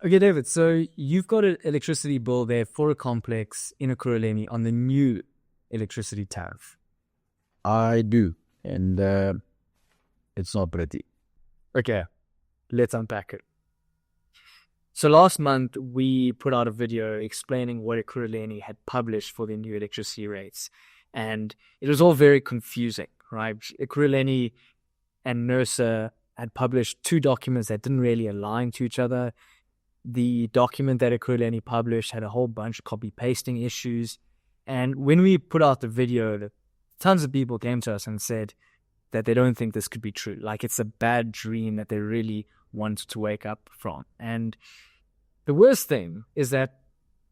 Okay, David, so you've got an electricity bill there for a complex in Ekurhuleni on the new electricity tariff. I do, and it's not pretty. Okay, let's unpack it. So last month, we put out a video explaining what Ekurhuleni had published for the new electricity rates. And it was all very confusing, right? Ekurhuleni and NERSA had published two documents that didn't really align to each other. The document that Ekurhuleni published had a whole bunch of copy-pasting issues. And when we put out the video, tons of people came to us and said that they don't think this could be true. Like it's a bad dream that they really want to wake up from. And the worst thing is that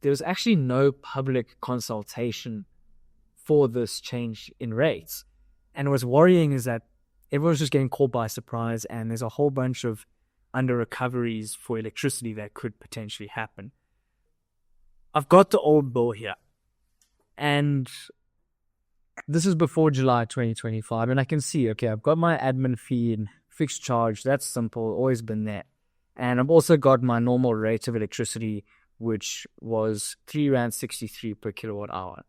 there was actually no public consultation for this change in rates. And what's worrying is that everyone's just getting caught by surprise, and there's a whole bunch of under recoveries for electricity that could potentially happen. I've got the old bill here, and this is before July 2025, and I can see, okay, I've got my admin fee and fixed charge. That's simple, always been there. And I've also got my normal rate of electricity, which was R3.63 per kilowatt hour.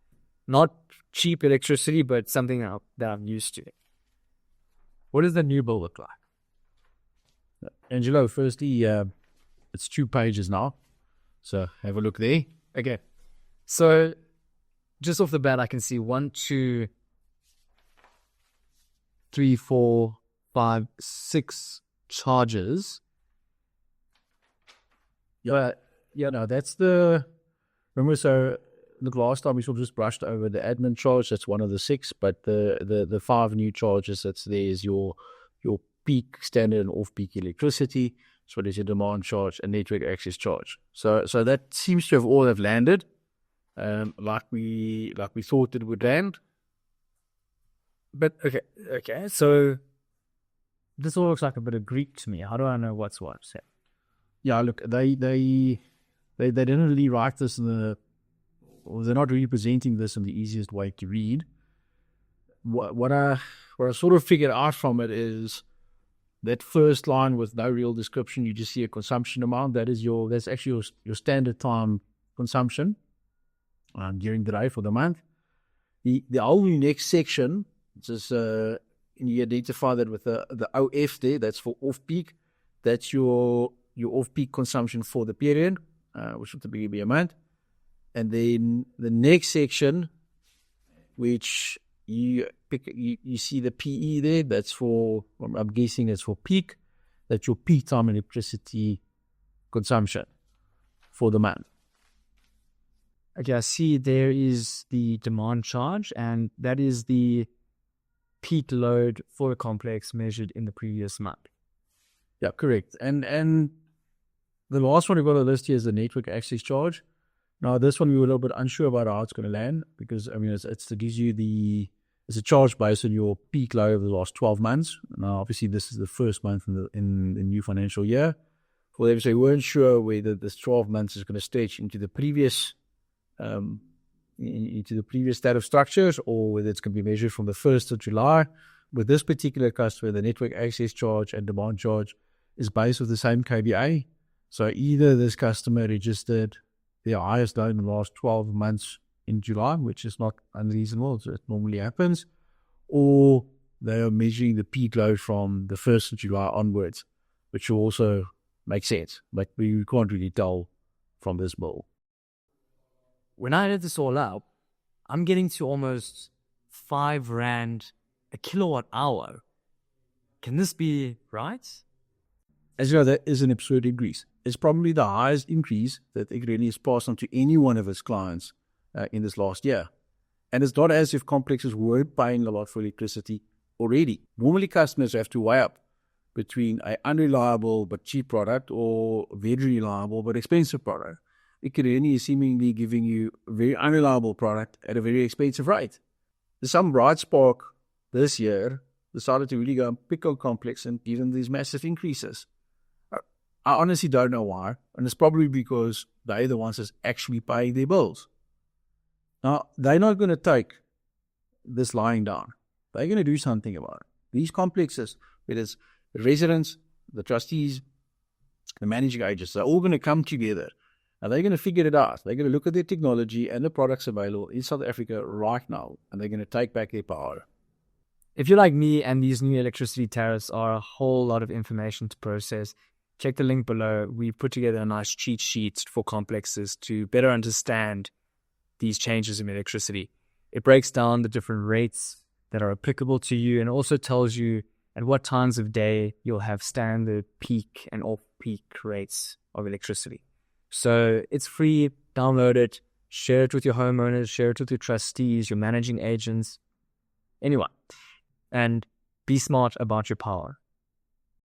Not cheap electricity, but something that I'm used to. What does the new bill look like? Angelo, firstly, it's 2 pages now, so have a look there. Okay, so just off the bat, I can see 1, 2, 3, 4, 5, 6 charges. Yeah, no, that's the. Remember, so look, last time we sort of just brushed over the admin charge. That's one of the 6, but the 5 new charges that's there is your peak, standard, and off-peak electricity. So there's your demand charge and network access charge. So that seems to have landed, like we thought it would land. But okay. So this all looks like a bit of Greek to me. How do I know what's what? Yeah, look, they didn't really write this or they're not really presenting this in the easiest way to read. What I sort of figured out from it is that first line with no real description. You just see a consumption amount. That's actually your standard time consumption during the day for the month. The whole next section, just you identify that with the OF there. That's for off peak. That's your off-peak consumption for the period, which would typically be a month. And then the next section, which you see the PE there, that's for, I'm guessing that's for peak. That's your peak time electricity consumption for the month. Okay, I see there is the demand charge, and that is the peak load for a complex measured in the previous month. Yeah, correct. And the last one we've got on the list here is the network access charge. Now, this one we were a little bit unsure about how it's going to land because, I mean, it gives you it's a charge based on your peak load over the last 12 months. Now, obviously, this is the first month in the new financial year. For them, so we weren't sure whether this 12 months is going to stretch into the previous state of structures or whether it's going to be measured from the 1st of July. With this particular customer, the network access charge and demand charge is based with the same KVA. So either this customer registered their highest load in the last 12 months in July, which is not unreasonable, so it normally happens, or they are measuring the peak load from the 1st of July onwards, which will also make sense, but we can't really tell from this bill. When I add this all up, I'm getting to almost R5 a kilowatt hour. Can this be right? As you know, that is an absurd increase. It's probably the highest increase that Ekurhuleni has passed on to any one of its clients in this last year. And it's not as if complexes weren't paying a lot for electricity already. Normally, customers have to weigh up between an unreliable but cheap product or a very reliable but expensive product. Ekurhuleni is seemingly giving you a very unreliable product at a very expensive rate. There's some bright spark this year decided to really go and pick on complex and give them these massive increases. I honestly don't know why, and it's probably because they're the ones that's actually paying their bills. Now, they're not going to take this lying down. They're going to do something about it. These complexes, whether it's the residents, the trustees, the managing agents, they're all going to come together and they're going to figure it out. They're going to look at the technology and the products available in South Africa right now, and they're going to take back their power. If you're like me and these new electricity tariffs are a whole lot of information to process, check the link below. We put together a nice cheat sheet for complexes to better understand these changes in electricity. It breaks down the different rates that are applicable to you and also tells you at what times of day you'll have standard peak and off-peak rates of electricity. So it's free, download it, share it with your homeowners, share it with your trustees, your managing agents, anyone. And be smart about your power.